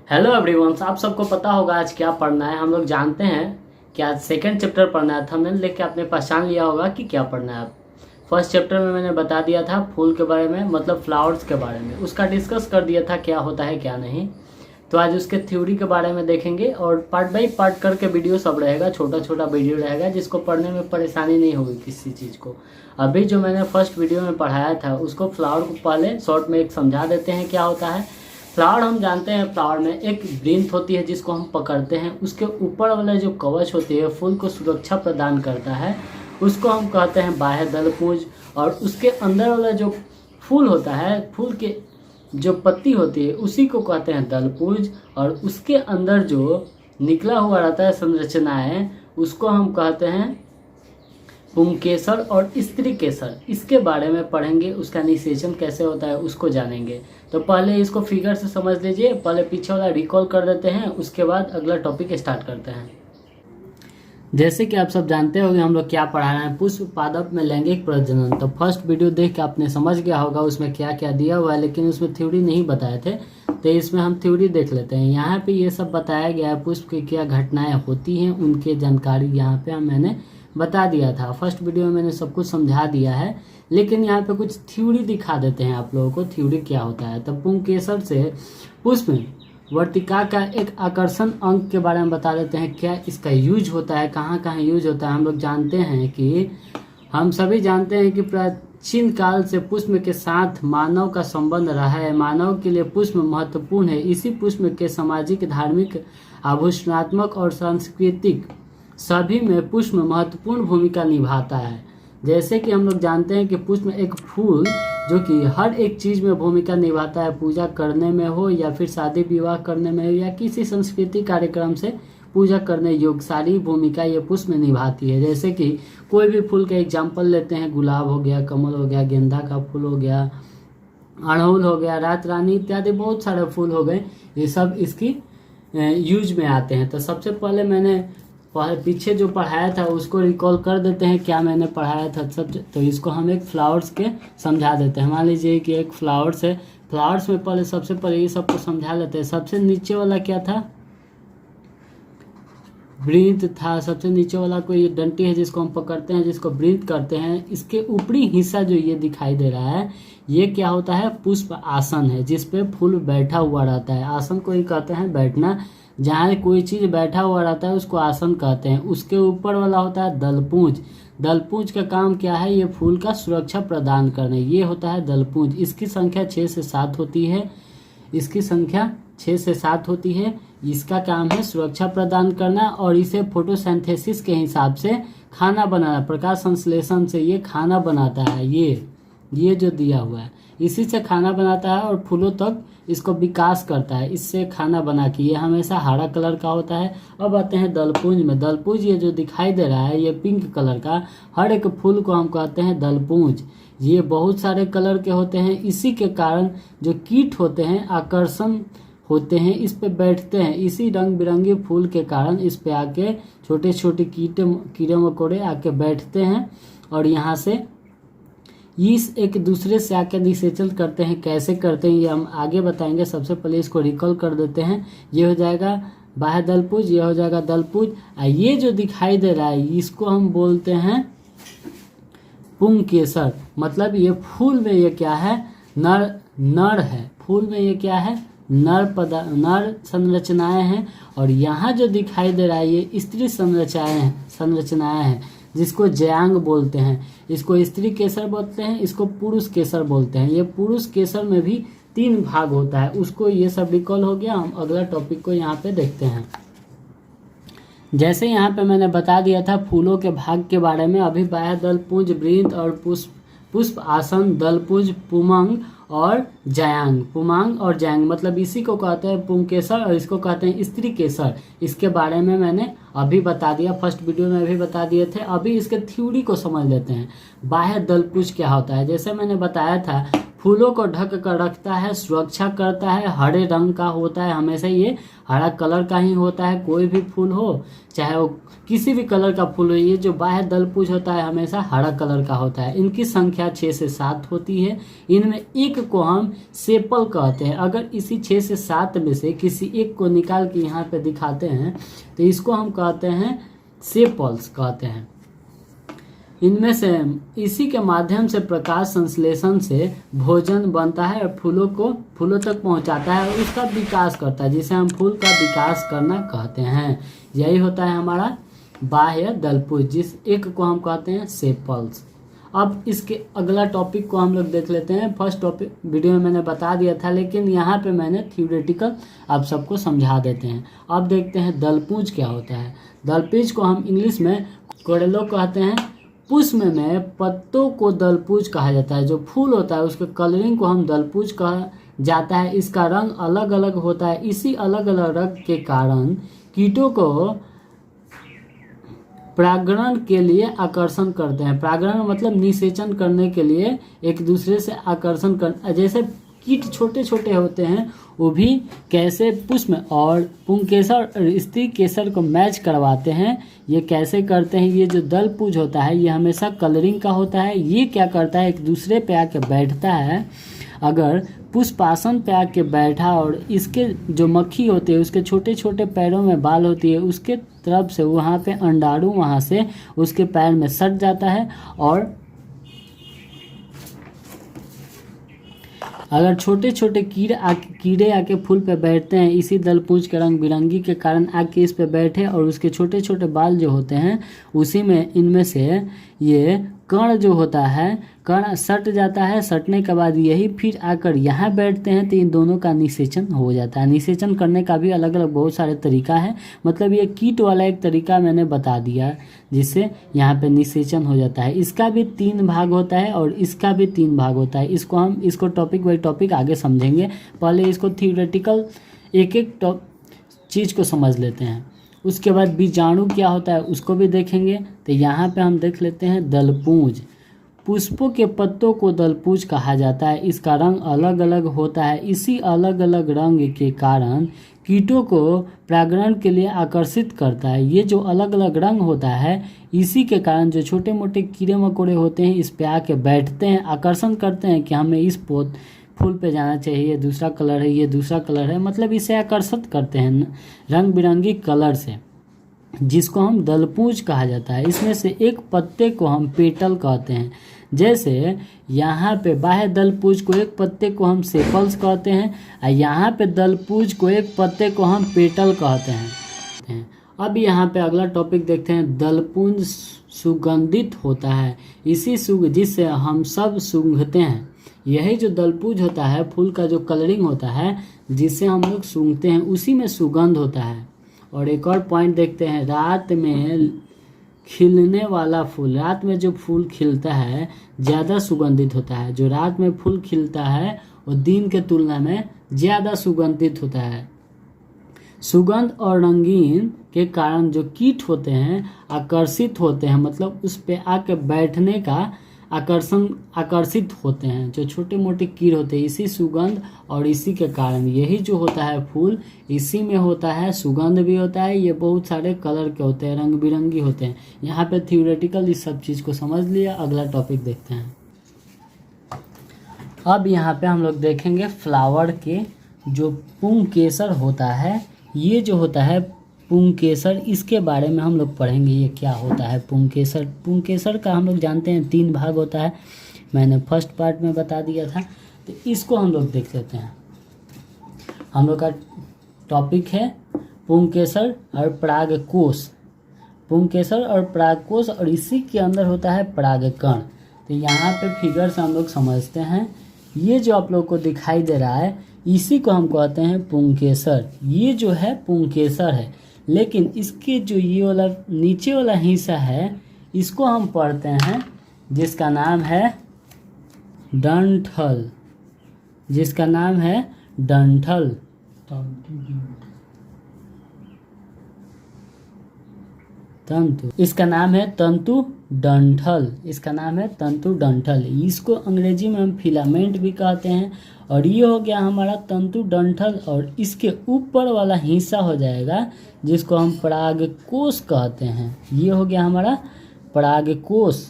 Hello everyone, आप सबको पता होगा आज क्या पढ़ना है। हम लोग जानते हैं कि आज सेकंड चैप्टर पढ़ना है। थंबनेल देख के आपने पहचान लिया होगा कि क्या पढ़ना है। फर्स्ट चैप्टर में मैंने बता दिया था फूल के बारे में, मतलब फ्लावर्स के बारे में, उसका डिस्कस कर दिया था क्या होता है क्या नहीं। तो आज उसके थ्योरी के बारे में देखेंगे और पार्ट बाई पार्ट करके वीडियो सब रहेगा, छोटा छोटा वीडियो रहेगा जिसको पढ़ने में परेशानी नहीं होगी किसी चीज़ को। अभी जो मैंने फर्स्ट वीडियो में पढ़ाया था उसको फ्लावर को पहले शॉर्ट में एक समझा देते हैं क्या होता है। फ्लावर हम जानते हैं, फ्लावर में एक वृंत होती है जिसको हम पकड़ते हैं, उसके ऊपर वाला जो कवच होती है फूल को सुरक्षा प्रदान करता है, उसको हम कहते हैं बाह्य दलपुंज। और उसके अंदर वाला जो फूल होता है, फूल के जो पत्ती होती है उसी को कहते हैं दलपुंज। और उसके अंदर जो निकला हुआ रहता है संरचनाएं, उसको हम कहते हैं पुंकेसर और स्त्री केसर। इसके बारे में पढ़ेंगे, उसका निषेचन कैसे होता है उसको जानेंगे। तो पहले इसको फिगर से समझ लीजिए, पहले पीछे वाला रिकॉल कर देते हैं, उसके बाद अगला टॉपिक स्टार्ट करते हैं। जैसे कि आप सब जानते होंगे हम लोग क्या पढ़ा रहे हैं, पुष्प पादप में लैंगिक प्रजनन। तो फर्स्ट वीडियो देख के आपने समझ गया होगा उसमें क्या क्या दिया हुआ है, लेकिन उसमें थ्योरी नहीं बताए थे, तो इसमें हम थ्योरी देख लेते हैं। यहाँ पे ये सब बताया गया है, पुष्प की क्या घटनाएं होती हैं उनकी जानकारी यहाँ पे मैंने बता दिया था। फर्स्ट वीडियो में मैंने सब कुछ समझा दिया है, लेकिन यहाँ पे कुछ थ्योरी दिखा देते हैं आप लोगों को, थ्योरी क्या होता है। तो पुंकेसर से पुष्प में वर्तिका का एक आकर्षण अंग के बारे में बता देते हैं, क्या इसका यूज होता है, कहाँ कहाँ यूज होता है। हम लोग जानते हैं कि हम सभी जानते हैं कि प्राचीन काल से पुष्प के साथ मानव का संबंध रहा है। मानव के लिए पुष्प महत्वपूर्ण है। इसी पुष्प के सामाजिक, धार्मिक, आभूषणात्मक और सांस्कृतिक सभी में पुष्प महत्वपूर्ण भूमिका निभाता है। जैसे कि हम लोग जानते हैं कि पुष्प एक फूल जो कि हर एक चीज़ में भूमिका निभाता है, पूजा करने में हो या फिर शादी विवाह करने में हो या किसी सांस्कृतिक कार्यक्रम से पूजा करने योग्य सारी भूमिका ये पुष्प में निभाती है। जैसे कि कोई भी फूल का एग्जाम्पल लेते हैं, गुलाब हो गया, कमल हो गया, गेंदा का फूल हो गया, अड़हुल हो गया, रात रानी इत्यादि बहुत सारे फूल हो गए, ये सब इसकी यूज में आते हैं। तो सबसे पहले मैंने पीछे जो पढ़ाया था उसको रिकॉल कर देते हैं, क्या मैंने पढ़ाया था सब। तो इसको हम एक फ्लावर्स के समझा देते हैं। मान लीजिए कि एक फ्लावर्स है, फ्लावर्स में पहले सबसे पहले ये सबको समझा लेते हैं। सबसे नीचे वाला क्या था, वृंत था। सबसे नीचे वाला कोई डंटी है जिसको हम पकड़ते हैं, जिसको वृंत करते हैं। इसके ऊपरी हिस्सा जो ये दिखाई दे रहा है, ये क्या होता है, पुष्प आसन है, जिसपे फूल बैठा हुआ रहता है। आसन को ही कहते हैं बैठना, जहाँ कोई चीज़ बैठा हुआ रहता है उसको आसन कहते हैं। उसके ऊपर वाला होता है दलपुंज। दलपुंज का काम क्या है, ये फूल का सुरक्षा प्रदान करना, ये होता है दलपुंज। इसकी संख्या 6 से 7 होती है, इसकी संख्या 6 से 7 होती है। इसका काम है सुरक्षा प्रदान करना और इसे फोटोसिंथेसिस के हिसाब से खाना बनाना, प्रकाश संश्लेषण से ये खाना बनाता है। ये जो दिया हुआ है इसी से खाना बनाता है और फूलों तक इसको विकास करता है, इससे खाना बना के। ये हमेशा हरा कलर का होता है। अब आते हैं दलपुंज में। दलपुंज ये जो दिखाई दे रहा है, ये पिंक कलर का, हर एक फूल को हम कहते हैं दलपुंज। ये बहुत सारे कलर के होते हैं, इसी के कारण जो कीट होते हैं आकर्षण होते हैं, इस पे बैठते हैं। इसी रंग बिरंगे फूल के कारण इस पे आके छोटे छोटे कीड़े मकोड़े आके बैठते हैं और यहाँ से इस एक दूसरे से आकर निषेचन करते हैं। कैसे करते हैं ये हम आगे बताएंगे। सबसे पहले इसको रिकॉल कर देते हैं। ये हो जाएगा बाह्य दलपुंज, ये हो जाएगा दलपुंज। ये जो दिखाई दे रहा है इसको हम बोलते हैं पुंकेसर। मतलब ये फूल में ये क्या है, नर है। फूल में ये क्या है, नर संरचनाएं हैं। और यहाँ जो दिखाई दे रहा है ये स्त्री संरचनाएं हैं, जिसको जयांग बोलते हैं। इसको स्त्री केसर बोलते हैं, इसको पुरुष केसर बोलते हैं। ये पुरुष केसर में भी 3 भाग होता है, उसको ये सब रिकॉल हो गया। हम अगला टॉपिक को यहाँ पे देखते हैं। जैसे यहाँ पे मैंने बता दिया था फूलों के भाग के बारे में। अभी बाह्य दलपुंज, वृंत और पुष्प आसन, दलपुंज, पुमंग और जयांग। पुमांग और जयांग मतलब इसी को कहते हैं पुंकेसर और इसको कहते हैं स्त्री केसर। इसके बारे में मैंने अभी बता दिया, फर्स्ट वीडियो में भी बता दिए थे। अभी इसके थ्योरी को समझ लेते हैं। बाह्य दलपुंज क्या होता है, जैसे मैंने बताया था फूलों को ढक कर रखता है, सुरक्षा करता है, हरे रंग का होता है, हमेशा ये हरा कलर का ही होता है। कोई भी फूल हो, चाहे वो किसी भी कलर का फूल हो, ये जो बाह्य दलपुंज होता है हमेशा हरा कलर का होता है। इनकी संख्या 6 से 7 होती है। इनमें एक को हम सेपल कहते हैं। अगर इसी 6 से 7 में से किसी एक को निकाल के यहाँ पे दिखाते हैं तो इसको हम कहते हैं सेपल्स कहते हैं। इनमें से इसी के माध्यम से प्रकाश संश्लेषण से भोजन बनता है और फूलों तक पहुंचाता है और उसका विकास करता है, जिसे हम फूल का विकास करना कहते हैं। यही होता है हमारा बाह्य दलपुंज, जिस एक को हम कहते हैं सेपल्स। अब इसके अगला टॉपिक को हम लोग देख लेते हैं। फर्स्ट टॉपिक वीडियो में मैंने बता दिया था, लेकिन यहाँ पे मैंने थ्योरेटिकल आप सबको समझा देते हैं। अब देखते हैं दलपुंज क्या होता है। दलपुंज को हम इंग्लिश में कोरेलो कहते हैं। पुष्प में पत्तों को दलपुंज कहा जाता है। जो फूल होता है उसके कलरिंग को हम दलपुंज कहा जाता है। इसका रंग अलग अलग होता है। इसी अलग अलग रंग के कारण कीटों को परागण के लिए आकर्षण करते हैं। परागण मतलब निषेचन करने के लिए एक दूसरे से आकर्षण कर, जैसे कीट छोटे छोटे होते हैं वो भी कैसे पुष्प और पुंकेसर और स्त्री केसर को मैच करवाते हैं। ये कैसे करते हैं? ये जो दलपुंज होता है ये हमेशा कलरिंग का होता है। ये क्या करता है, एक दूसरे पे आके बैठता है। अगर पुष्पासन पे आके बैठा और इसके जो मक्खी होती है उसके छोटे छोटे पैरों में बाल होती है, उसके तरफ से वहाँ पे अंडाणु वहाँ से उसके पैर में सट जाता है। और अगर छोटे छोटे कीड़े आके फूल पे बैठते हैं, इसी दलपुंज के रंग बिरंगी के कारण आके इस पे बैठे और उसके छोटे छोटे बाल जो होते हैं उसी में इनमें से ये कण जो होता है, कण सट जाता है। सटने के बाद यही फिर आकर यहाँ बैठते हैं तो इन दोनों का निषेचन हो जाता है। निषेचन करने का भी अलग अलग बहुत सारे तरीका है। मतलब ये कीट वाला एक तरीका मैंने बता दिया जिससे यहाँ पे निषेचन हो जाता है। इसका भी 3 भाग होता है और इसका भी 3 भाग होता है। इसको टॉपिक बाई टॉपिक आगे समझेंगे। पहले इसको थियोरेटिकल एक एक चीज़ को समझ लेते हैं, उसके बाद बीजाणु क्या होता है उसको भी देखेंगे। तो यहाँ पे हम देख लेते हैं दलपुंज। पुष्पों के पत्तों को दलपुंज कहा जाता है। इसका रंग अलग अलग होता है। इसी अलग अलग रंग के कारण कीटों को परागण के लिए आकर्षित करता है। ये जो अलग अलग रंग होता है इसी के कारण जो छोटे मोटे कीड़े मकोड़े होते हैं इस पे आके बैठते हैं, आकर्षण करते हैं कि हमें इस फूल पे जाना चाहिए, ये दूसरा कलर है, ये दूसरा कलर है। मतलब इसे आकर्षित करते हैं रंग बिरंगी कलर से, जिसको हम दलपुंज कहा जाता है। इसमें से एक पत्ते को हम पेटल कहते हैं। जैसे यहाँ पे बाह्य दलपुंज को एक पत्ते को हम सेपल्स कहते हैं और यहाँ पे दलपुंज को एक पत्ते को हम पेटल कहते हैं। अब यहाँ पे अगला टॉपिक देखते हैं। दलपुंज सुगंधित होता है। जिससे हम सब सूंघते हैं। यही जो दलपुंज होता है, फूल का जो कलरिंग होता है जिससे हम लोग सूंघते हैं, उसी में सुगंध होता है। और एक और पॉइंट देखते हैं, रात में खिलने वाला फूल, रात में जो फूल खिलता है ज़्यादा सुगंधित होता है। जो रात में फूल खिलता है वो दिन के तुलना में ज़्यादा सुगंधित होता है। सुगंध और रंगीन के कारण जो कीट होते हैं आकर्षित होते हैं, मतलब उस पे आके बैठने का आकर्षित होते हैं। जो छोटे मोटे कीट होते हैं इसी सुगंध और इसी के कारण यही जो होता है फूल इसी में होता है। सुगंध भी होता है, ये बहुत सारे कलर के होते हैं, रंग बिरंगी होते हैं। यहाँ पे थ्योरेटिकल इस सब चीज़ को समझ लिया। अगला टॉपिक देखते हैं। अब यहाँ पे हम लोग देखेंगे फ्लावर के जो पुंकेसर होता है, ये जो होता है पुंकेसर, इसके बारे में हम लोग पढ़ेंगे ये क्या होता है पुंकेसर। पुंकेसर का हम लोग जानते हैं 3 भाग होता है, मैंने फर्स्ट पार्ट में बता दिया था। तो इसको हम लोग देख लेते हैं। हम लोग का टॉपिक है पुंकेसर और परागकोश। पुंकेसर और परागकोश और इसी के अंदर होता है परागकण। तो यहाँ पे फिगर से हम लोग समझते हैं। ये जो आप लोग को दिखाई दे रहा है इसी को हम कहते हैं पुंकेसर। ये जो है पुंकेसर है, लेकिन इसके जो ये वाला नीचे वाला हिस्सा है इसको हम पढ़ते हैं जिसका नाम है डंठल। जिसका नाम है डंठल। तंतु, इसका नाम है तंतु डंठल, इसका नाम है तंतु डंठल। इसको अंग्रेजी में हम फिलामेंट भी कहते हैं। और ये हो गया हमारा तंतु डंठल, और इसके ऊपर वाला हिस्सा हो जाएगा जिसको हम परागकोश कहते हैं। ये हो गया हमारा परागकोश,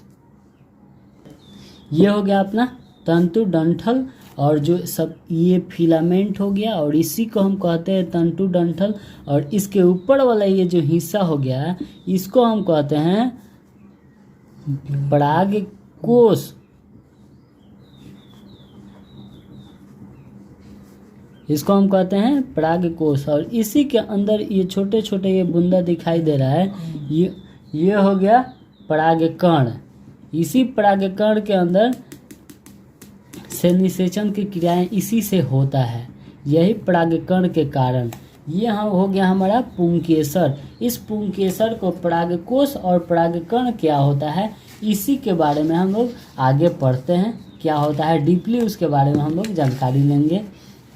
ये हो गया अपना तंतु डंठल, और जो सब ये फिलामेंट हो गया, और इसी को हम कहते हैं तंतु डंठल। और इसके ऊपर वाला ये जो हिस्सा हो गया इसको हम कहते हैं परागकोश। इसको हम कहते हैं परागकोश। और इसी के अंदर ये छोटे छोटे ये बूंदा दिखाई दे रहा है, ये हो गया परागकण। इसी परागकण के अंदर से निषेचन की क्रियाएं इसी से होता है, यही परागकण के कारण। ये हो गया हमारा पुंकेसर। इस पुंकेसर को परागकोश और परागकण क्या होता है इसी के बारे में हम लोग आगे पढ़ते हैं, क्या होता है डीपली उसके बारे में हम लोग जानकारी लेंगे।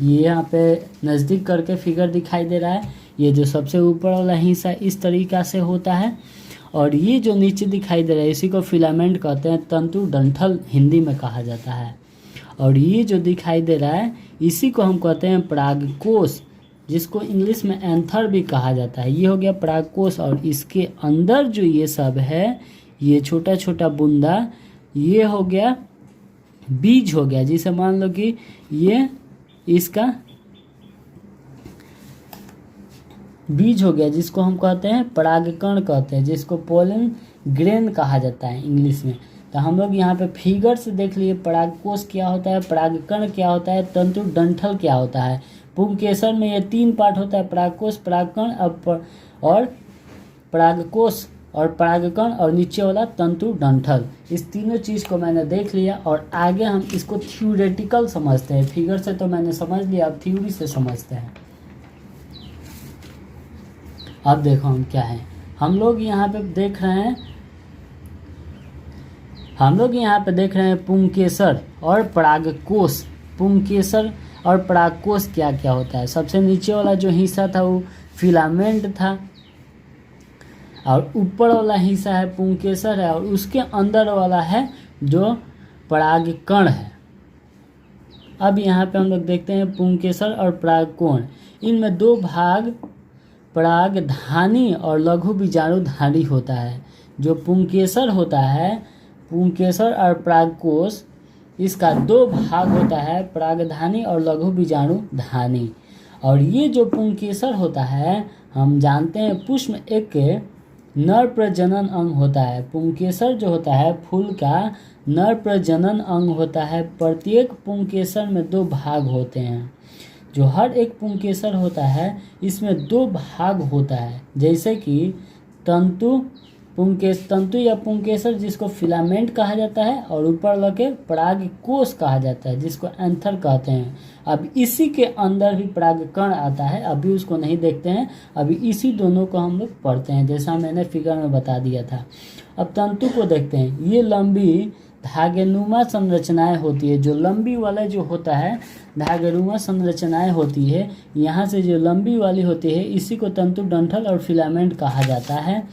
ये यहाँ पे नज़दीक करके फिगर दिखाई दे रहा है, ये जो सबसे ऊपर वाला हिस्सा इस तरीक़ा से होता है, और ये जो नीचे दिखाई दे रहा है इसी को फिलामेंट कहते हैं, तंतु डंठल हिंदी में कहा जाता है। और ये जो दिखाई दे रहा है इसी को हम कहते हैं परागकोश, जिसको इंग्लिश में एंथर भी कहा जाता है। ये हो गया परागकोश, और इसके अंदर जो ये सब है, ये छोटा छोटा बूंदा, ये हो गया बीज हो गया, जिसे मान लो कि ये इसका बीज हो गया, जिसको हम कहते हैं परागकण कहते हैं, जिसको पोलन ग्रेन कहा जाता है इंग्लिश में। तो हम लोग यहाँ पे फिगर से देख लिए परागकोश क्या होता है, परागकण क्या होता है, तंतु डंठल क्या होता है। पुंकेसर में ये 3 पार्ट होता है, परागकोश, परागकण और परागकोश और परागकण, और नीचे वाला तंतु डंठल। इस तीनों चीज़ को मैंने देख लिया, और आगे हम इसको थ्योरेटिकल समझते हैं। फिगर से तो मैंने समझ लिया, अब थ्योरी से समझते हैं। अब देखो हम क्या है, हम लोग यहाँ पे देख रहे हैं पुंकेसर और परागकोश। पुंकेसर और परागकोश क्या क्या होता है। सबसे नीचे वाला जो हिस्सा था वो फिलामेंट था, और ऊपर वाला हिस्सा है पुंकेसर है, और उसके अंदर वाला है जो परागकण है। अब यहाँ पे हम लोग देखते हैं पुंकेसर और परागकोण, इनमें 2 भाग परागधानी और लघु बीजाणुधानी होता है। जो पुंकेसर होता है, पुंकेसर और परागकोश, इसका 2 भाग होता है, परागधानी और लघु बीजाणुधानी। और ये जो पुंकेसर होता है, हम जानते हैं पुष्प एक नर प्रजनन अंग होता है। पुंकेसर जो होता है फूल का नर प्रजनन अंग होता है। प्रत्येक पुंकेसर में 2 भाग होते हैं। जो हर एक पुंकेसर होता है इसमें 2 भाग होता है, जैसे कि तंतु या पुंकेसर जिसको फिलामेंट कहा जाता है, और ऊपर लगे परागकोश कहा जाता है जिसको एंथर कहते हैं। अब इसी के अंदर भी परागकण आता है, अभी उसको नहीं देखते हैं, अभी इसी दोनों को हम लोग पढ़ते हैं जैसा मैंने फिगर में बता दिया था। अब तंतु को देखते हैं, ये लंबी धागेनुमा संरचनाएं होती है। जो लंबी वाला जो होता है धागेनुमा संरचनाएं होती है, यहाँ से जो लंबी वाली होती है इसी को तंतु डंठल और फिलामेंट कहा जाता है।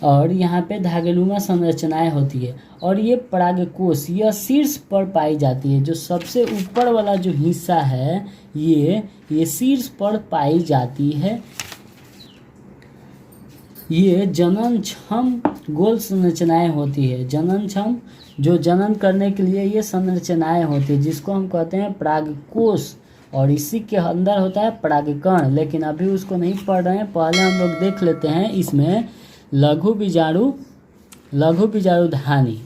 और यहाँ पे धागेनुमा संरचनाएं होती है। और ये परागकोश यह शीर्ष पर पाई जाती है। जो सबसे ऊपर वाला जो हिस्सा है ये शीर्ष पर पाई जाती है। ये जननक्षम गोल संरचनाएं होती है। जननक्षम जो जनन करने के लिए ये संरचनाएं होती है, जिसको हम कहते हैं परागकोश। और इसी के अंदर होता है परागकण, लेकिन अभी उसको नहीं पढ़ रहे हैं, पहले हम लोग देख लेते हैं इसमें लघु बीजाणुधानी।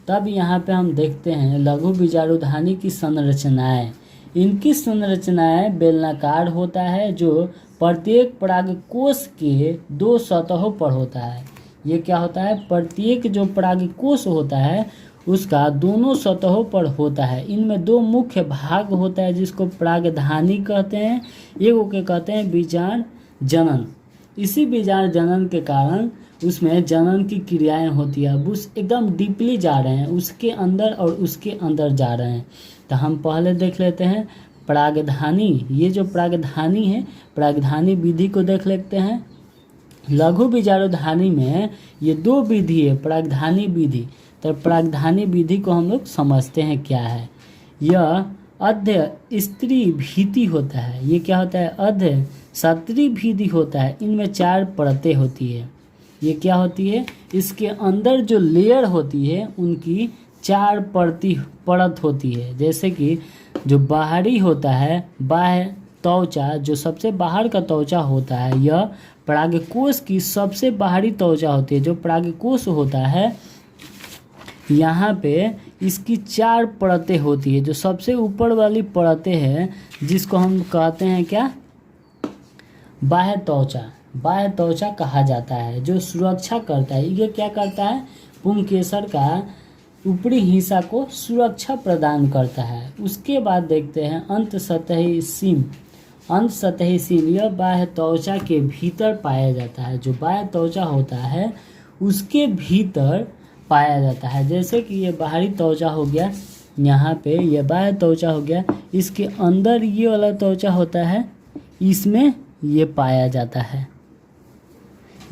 तब यहाँ पे हम देखते हैं लघु बीजाणुधानी की संरचनाएं। इनकी संरचनाएं बेलनाकार होता है, जो प्रत्येक परागकोश के 2 सतहों पर होता है। ये क्या होता है, प्रत्येक जो परागकोश होता है उसका दोनों सतहों पर होता है। इनमें 2 मुख्य भाग होता है जिसको परागधानी कहते हैं, एक के कहते हैं बीजाण जनन। इसी बीजाण जनन के कारण उसमें जनन की क्रियाएं होती है। अब उस एकदम डीपली जा रहे हैं, उसके अंदर और उसके अंदर जा रहे हैं। तो हम पहले देख लेते हैं परागधानी। ये जो परागधानी है, परागधानी विधि को देख लेते हैं। लघु बीजाणुधानी में ये दो विधि है, परागधानी विधि। तो परागधानी विधि को हम लोग समझते हैं क्या है। यह अध्य स्त्री भीति होता है। ये क्या होता है? अध्य सत्री भीति होता है। इनमें 4 परतें होती है। ये क्या होती है? इसके अंदर जो लेयर होती है उनकी 4 परत होती है। जैसे कि जो बाहरी होता है, बाह्य त्वचा, जो सबसे बाहर का त्वचा होता है, यह परागकोश की सबसे बाहरी त्वचा होती है। जो परागकोश होता है यहाँ पे इसकी 4 परतें होती है। जो सबसे ऊपर वाली परतें हैं जिसको हम कहते हैं क्या? बाह्य त्वचा। बाह्य त्वचा कहा जाता है, जो सुरक्षा करता है। ये क्या करता है? पुंकेसर का ऊपरी हिस्सा को सुरक्षा प्रदान करता है। उसके बाद देखते हैं अंत सतही सीम। अंत सतही सीम यह बाह्य त्वचा के भीतर पाया जाता है। जो बाह्य त्वचा होता है उसके भीतर पाया जाता है। जैसे कि ये बाहरी त्वचा हो गया, यहाँ पे ये बाह्य त्वचा हो गया। इसके अंदर ये वाला त्वचा होता है, इसमें ये पाया जाता है।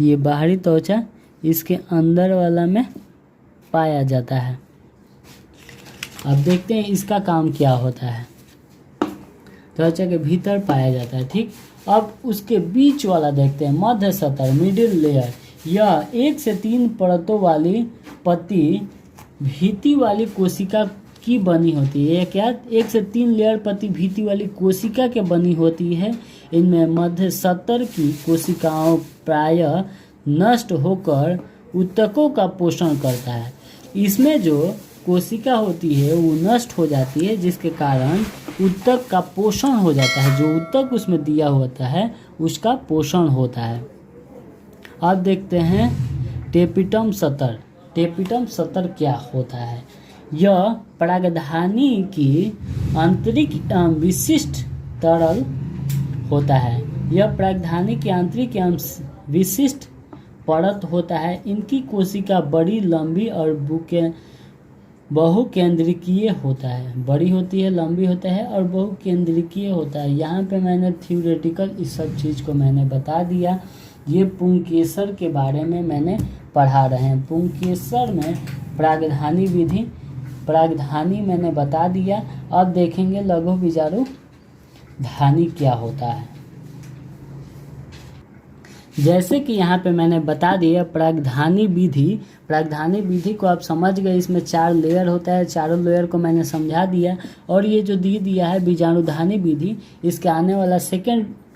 ये बाहरी त्वचा इसके अंदर वाला में पाया जाता है। अब देखते हैं इसका काम क्या होता है। त्वचा के भीतर पाया जाता है, ठीक। अब उसके बीच वाला देखते हैं, मध्य सतर, मिडिल लेयर। यह 1 से 3 परतों वाली पत्ती भीति वाली कोशिका की बनी होती है। यह क्या? 1 से 3 लेयर पत्ती भीति वाली कोशिका के बनी होती है। इनमें मध्य सतर की कोशिकाओं प्रायः नष्ट होकर ऊतकों का पोषण करता है। इसमें जो कोशिका होती है वो नष्ट हो जाती है, जिसके कारण ऊतक का पोषण हो जाता है। जो ऊतक उसमें दिया होता है उसका पोषण होता है। अब देखते हैं टेपिटम सतर। टेपिटम सतर क्या होता है? यह परागधानी की आंतरिक एवं विशिष्ट तरल होता है। यह परागधानी की आंतरिक एवं विशिष्ट परत होता है। इनकी कोशिका बड़ी, लंबी और बहुकेंद्रिकीय होता है। बड़ी होती है, लंबी होता है और बहुकेंद्रिकीय होता है। यहाँ पे मैंने थ्योरेटिकल इस सब चीज़ को मैंने बता दिया। ये पुंकेसर के बारे में मैंने पढ़ा रहे हैं। पुंकेसर में परागधानी विधि, परागधानी मैंने बता दिया। अब देखेंगे लघु बीजाणुधानी क्या होता है। जैसे कि यहाँ पे मैंने बता दिया परागधानी विधि। परागधानी विधि को आप समझ गए। इसमें 4 लेयर होता है, चारों लेयर को मैंने समझा दिया। और ये जो दिया है बीजाणुधानी विधि, इसके आने वाला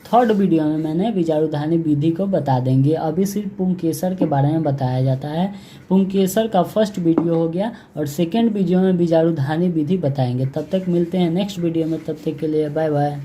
थर्ड वीडियो में मैंने बीजाणुधानी विधि को बता देंगे। अभी सिर्फ पुंकेसर के बारे में बताया जाता है। पुंकेसर का फर्स्ट वीडियो हो गया और सेकेंड वीडियो में बीजाणुधानी विधि बताएंगे। तब तक मिलते हैं नेक्स्ट वीडियो में। तब तक के लिए बाय बाय।